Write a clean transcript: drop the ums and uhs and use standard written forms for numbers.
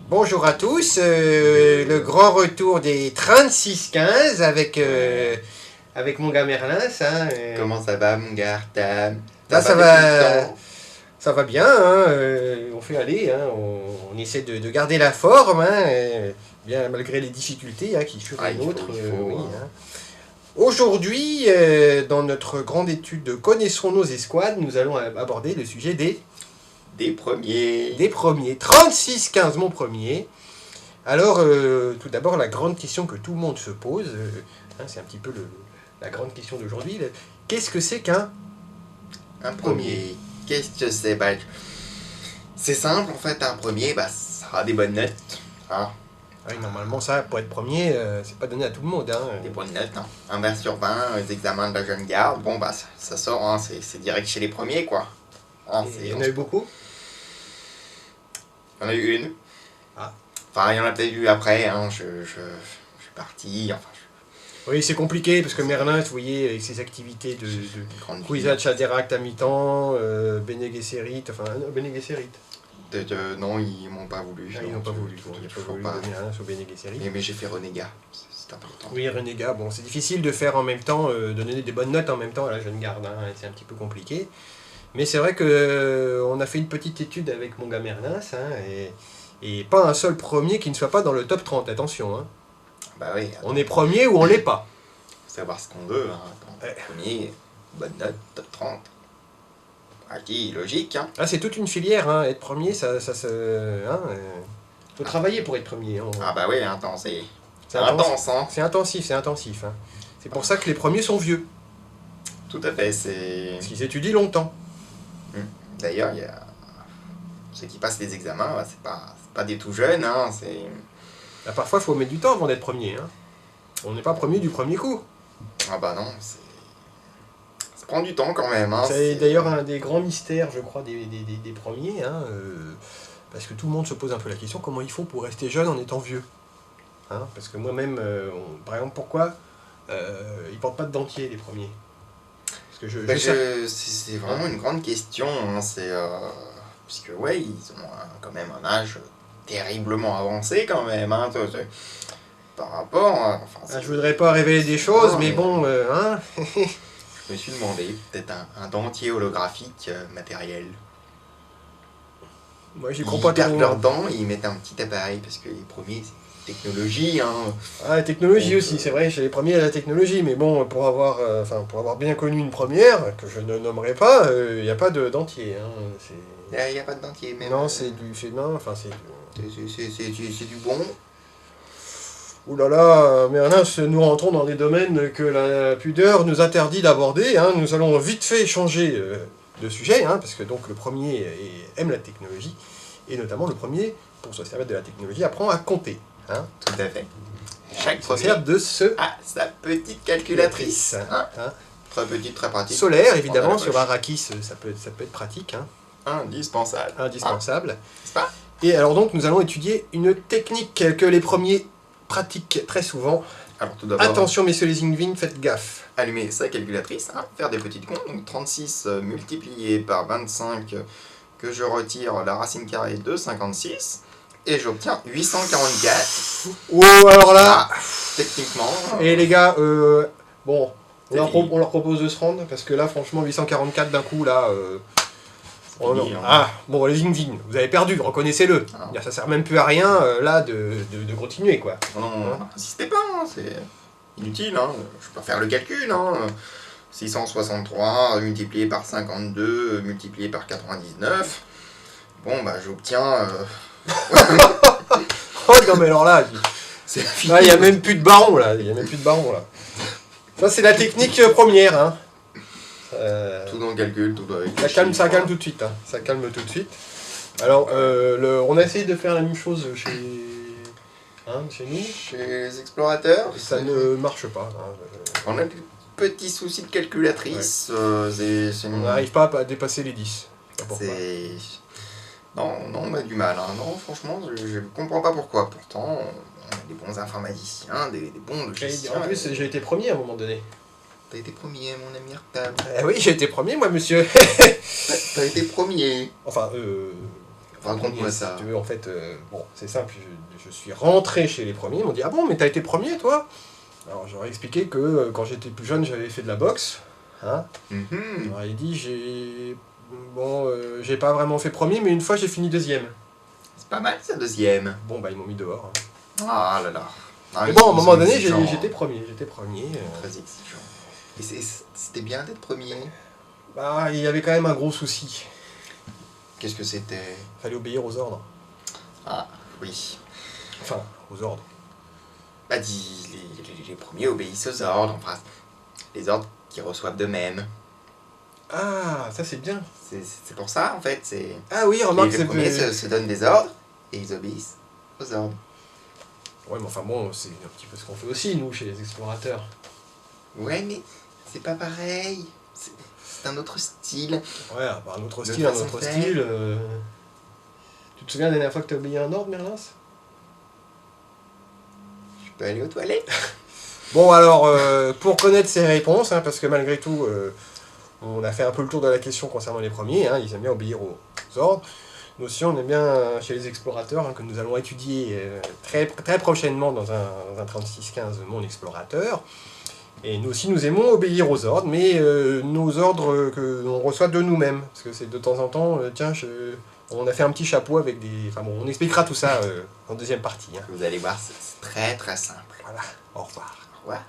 Bonjour à tous, le grand retour des 36-15 avec mon gars Merlin. Comment ça va, mon gars Tam? Là, ça depuis va, le temps. ça va bien, hein, on fait aller, hein, on essaie de garder la forme, hein, bien malgré les difficultés qui furent les Il faut, nôtres. Oui, hein. hein. Aujourd'hui, dans notre grande étude de Connaissons nos escouades, nous allons aborder le sujet Des premiers. des premiers. 36-15, mon premier. Alors, tout d'abord, la grande question que tout le monde se pose, c'est un petit peu la grande question d'aujourd'hui. Qu'est-ce que c'est qu'un Un premier. Qu'est-ce que c'est? C'est simple, en fait, un premier, ça a des bonnes notes. Hein, Oui, normalement, ça, pour être premier, c'est pas donné à tout le monde. des bonnes notes, hein. Un vers sur 20, les examens de la jeune garde, ça sort, hein, c'est direct chez les premiers, quoi. Hein, Il y en a eu beaucoup. Il y en a eu une. Ah. Enfin, il y en a peut-être eu après, hein, je suis parti, enfin... Oui, c'est compliqué, parce que Merlin, vous voyez, avec ses activités de grande Kouizat Chaderact à mi-temps, Bene Gesserit, enfin, Bene Gesserit. Non, ils m'ont pas voulu. Ils n'ont pas voulu. Bon, il n'y a pas voulu de Merlin sur Bene Gesserit. Mais j'ai fait renégat, c'est important. Oui, renégat, bon, c'est difficile de faire en même temps, de donner des bonnes notes en même temps à la jeune garde, c'est un petit peu compliqué. Mais c'est vrai que on a fait une petite étude avec mon gars Merlin, et pas un seul premier qui ne soit pas dans le top 30, attention. Hein. Bah oui. On est premier ou on l'est pas. Faut savoir ce qu'on veut. Hein. Attends, premier, bonne note, top 30. Logique. Hein. Ah, c'est toute une filière, hein. Être premier, ça se... faut travailler pour être premier. Hein. Ah bah oui, attends, c'est intense. Hein. C'est intensif, c'est intensif. Hein. C'est pour ça que les premiers sont vieux. Tout à fait, c'est... Parce qu'ils étudient longtemps. D'ailleurs, il y a... ceux qui passent les examens, c'est pas des tout jeunes, hein, c'est... Là, parfois, il faut mettre du temps avant d'être premier. Hein. On n'est pas premier du premier coup. Ah bah non, ça prend du temps quand même. Hein, c'est d'ailleurs un des grands mystères, je crois, des premiers. Hein, parce que tout le monde se pose un peu la question, comment ils font pour rester jeune en étant vieux, hein, parce que moi-même, par exemple, pourquoi ils portent pas de dentier, les premiers? Parce que c'est vraiment une grande question. Hein, puisque ouais, ils ont quand même un âge terriblement avancé quand même. Hein, par rapport... Enfin, je voudrais pas révéler des choses, mais bon... hein. Je me suis demandé, peut-être un dentier holographique matériel. Moi, j'y crois pas trop. Ils perdent leurs dents et ils mettent un petit appareil, parce que les premiers, c'est technologie. Hein. Ah, la technologie aussi, c'est vrai, chez les premiers, la technologie, mais bon, pour avoir bien connu une première, que je ne nommerai pas, il n'y a pas de dentier. Hein, il n'y a pas de dentier, même. Non, c'est du... C'est du bon. Ouh là là, Merlin, nous rentrons dans des domaines que la pudeur nous interdit d'aborder. Hein. Nous allons vite fait changer de sujet, hein, parce que donc le premier aime la technologie, et notamment le premier, pour se servir de la technologie, apprend à compter. Hein. Tout à fait. Chaque premier sert de sa petite calculatrice. Hein. Très petite, très pratique. Solaire, évidemment, sur Arrakis, ça peut être pratique. Hein. Indispensable. Indispensable. C'est pas ? Et alors donc, nous allons étudier une technique que les premiers pratiquent très souvent. Alors tout d'abord, attention messieurs les Ingvin, faites gaffe. Allumer sa calculatrice, faire des petites comptes, donc 36 multiplié par 25, que je retire la racine carrée de 56, et j'obtiens 844. Oh, alors là, techniquement... Et les gars, bon, on leur propose de se rendre, parce que là, franchement, 844 d'un coup, là... bon, les Ingvin, vous avez perdu, reconnaissez-le. Ça sert même plus à rien, là, de continuer, quoi. Non, insistez pas, hein, c'est inutile, hein. Je peux faire le calcul, hein. 663 multiplié par 52 multiplié par 99. Bon, j'obtiens... Oh non, mais alors là, il n'y a même plus de baron, là. Ça, c'est la technique première, hein. Tout dans le calcul, tout avec ça calme tout de suite. Hein. Ça calme tout de suite. Alors, on a essayé de faire la même chose chez nous. Chez les explorateurs. Ça ne marche pas. Hein. On a des petits soucis de calculatrice. Ouais. On n'arrive pas à dépasser les 10. Non, on a du mal. Hein. Non, franchement, je ne comprends pas pourquoi. Pourtant, on a des bons informaticiens, des bons logiciens. En plus, j'ai été premier à un moment donné. T'as été premier, mon ami Artab. Oui, j'ai été premier, moi, monsieur. T'as été premier. Enfin, Raconte-moi Si ça. tu veux, en fait, bon, c'est simple, je suis rentré chez les premiers, ils m'ont dit « Ah bon, mais t'as été premier, toi ?» Alors, j'aurais expliqué que quand j'étais plus jeune, j'avais fait de la boxe. Hein. Mhm. J'aurais dit j'ai pas vraiment fait premier, mais une fois, j'ai fini deuxième. C'est pas mal, ça, deuxième. Bon, bah, ils m'ont mis dehors. Hein. Ah là là. Ah, Mais bon, à un ils moment sont donné, exigeants. j'étais premier. Très exigeant. Et c'était bien d'être premier. Bah, il y avait quand même un gros souci. Qu'est-ce que c'était? Il fallait obéir aux ordres. Ah, oui. Enfin, aux ordres. Bah, les premiers obéissent aux ordres, enfin, les ordres qu'ils reçoivent d'eux-mêmes. Ah, ça c'est bien. C'est pour ça, en fait, c'est... Ah oui, remarque, Les c'est... premiers se donnent des ordres, et ils obéissent aux ordres. Ouais, mais enfin bon, c'est un petit peu ce qu'on fait aussi, nous, chez les explorateurs. Ouais, mais c'est pas pareil. C'est un autre style. Ouais, bah, un autre De style, un façon autre de faire. style. Tu te souviens la dernière fois que tu as obéi à un ordre, Merlins? Je peux aller aux toilettes? Bon, alors, pour connaître ces réponses, hein, parce que malgré tout, on a fait un peu le tour de la question concernant les premiers, hein, ils aiment bien obéir aux ordres. Nous aussi, on aime bien, chez les explorateurs, hein, que nous allons étudier très prochainement dans un 3615 Mon Explorateur. Et nous aussi, nous aimons obéir aux ordres, mais nos ordres que l'on reçoit de nous-mêmes. Parce que c'est de temps en temps, tiens, on a fait un petit chapeau avec des... Enfin bon, on expliquera tout ça en deuxième partie. Hein. Vous allez voir, c'est très très simple. Voilà, au revoir. Au revoir.